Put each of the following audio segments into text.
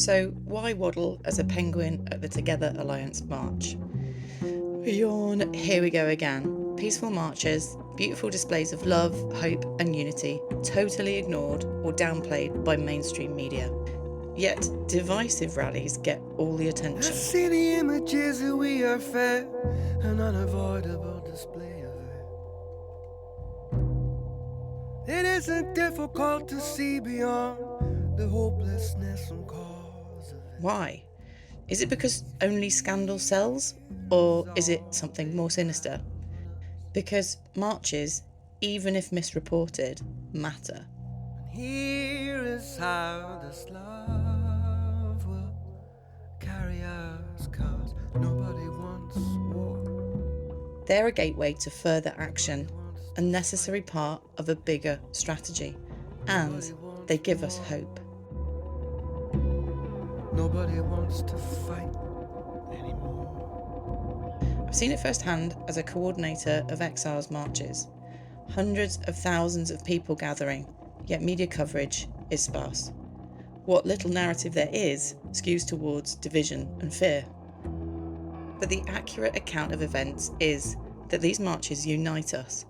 So why waddle as a penguin at the Together Alliance march? Yawn, here we go again. Peaceful marches, beautiful displays of love, hope and unity, totally ignored or downplayed by mainstream media. Yet divisive rallies get all the attention. I see the images that we are fed, an unavoidable display of it. It isn't difficult to see beyond the hopelessness and cause of it. Why? Is it because only scandal sells? Or is it something more sinister? Because marches, even if misreported, matter. And here is how this love will carry us, 'cause nobody wants war. They're a gateway to further action, a necessary part of a bigger strategy, and they give us hope. Nobody wants to fight anymore. I've seen it firsthand as a coordinator of Exiles marches. Hundreds of thousands of people gathering, yet media coverage is sparse. What little narrative there is skews towards division and fear. But the accurate account of events is that these marches unite us.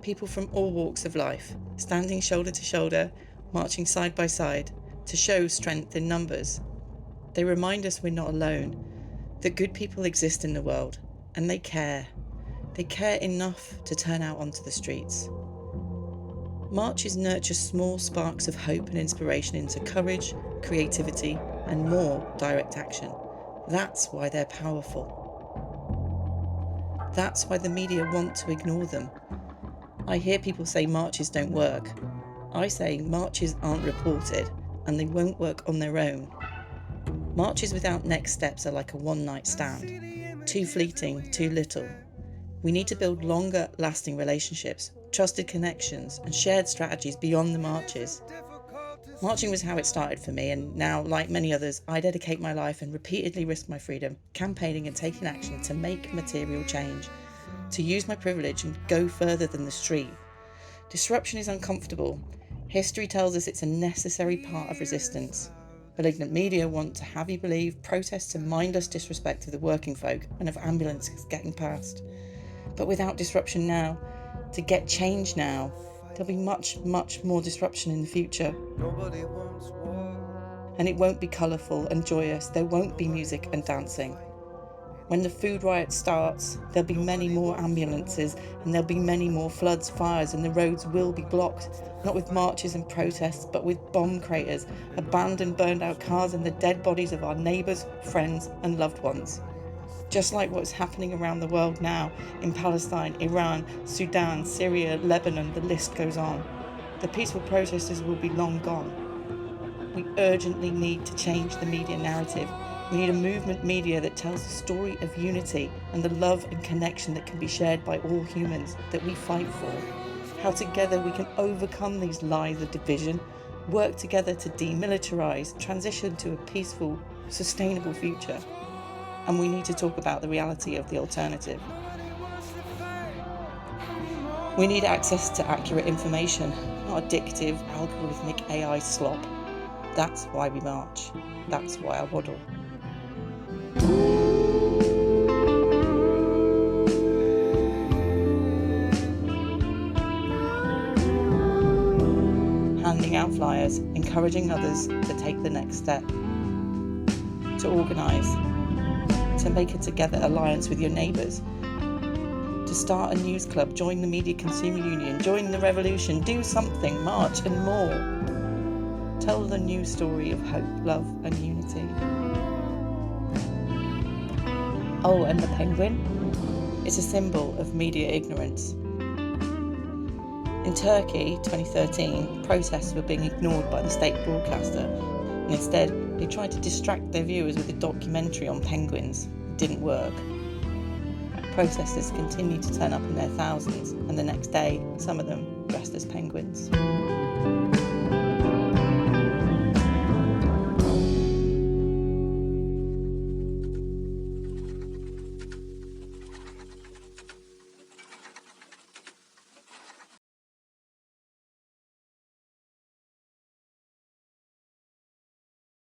People from all walks of life, standing shoulder to shoulder, marching side by side, to show strength in numbers. They remind us we're not alone, that good people exist in the world, and they care. They care enough to turn out onto the streets. Marches nurture small sparks of hope and inspiration into courage, creativity, and more direct action. That's why they're powerful. That's why the media want to ignore them. I hear people say marches don't work. I say marches aren't reported, and they won't work on their own. Marches without next steps are like a one-night stand. Too fleeting, too little. We need to build longer lasting relationships, trusted connections and shared strategies beyond the marches. Marching was how it started for me, and now, like many others, I dedicate my life and repeatedly risk my freedom, campaigning and taking action to make material change, to use my privilege and go further than the street. Disruption is uncomfortable. History tells us it's a necessary part of resistance. Malignant media want to have you believe protests are mindless disrespect of the working folk and of ambulances getting past. But without disruption now, to get change now, there'll be much, much more disruption in the future. Nobody wants war. And it won't be colourful and joyous, there won't be music and dancing. When the food riot starts, there'll be many more ambulances and there'll be many more floods, fires, and the roads will be blocked, not with marches and protests, but with bomb craters, abandoned, burned out cars and the dead bodies of our neighbours, friends and loved ones. Just like what's happening around the world now in Palestine, Iran, Sudan, Syria, Lebanon, the list goes on. The peaceful protesters will be long gone. We urgently need to change the media narrative. We need a movement media that tells the story of unity and the love and connection that can be shared by all humans, that we fight for. How together we can overcome these lies of division, work together to demilitarise, transition to a peaceful, sustainable future. And we need to talk about the reality of the alternative. We need access to accurate information, not addictive, algorithmic AI slop. That's why we march. That's why I waddle. Handing out flyers, encouraging others to take the next step, to organise, to make a Together alliance with your neighbours, to start a news club, join the Media Consumer Union, join the revolution, do something, march and more. Tell the new story of hope, love and unity. Oh, and the penguin? It's a symbol of media ignorance. In Turkey, 2013, protests were being ignored by the state broadcaster, and instead they tried to distract their viewers with a documentary on penguins. It didn't work. Protesters continued to turn up in their thousands, and the next day, some of them dressed as penguins.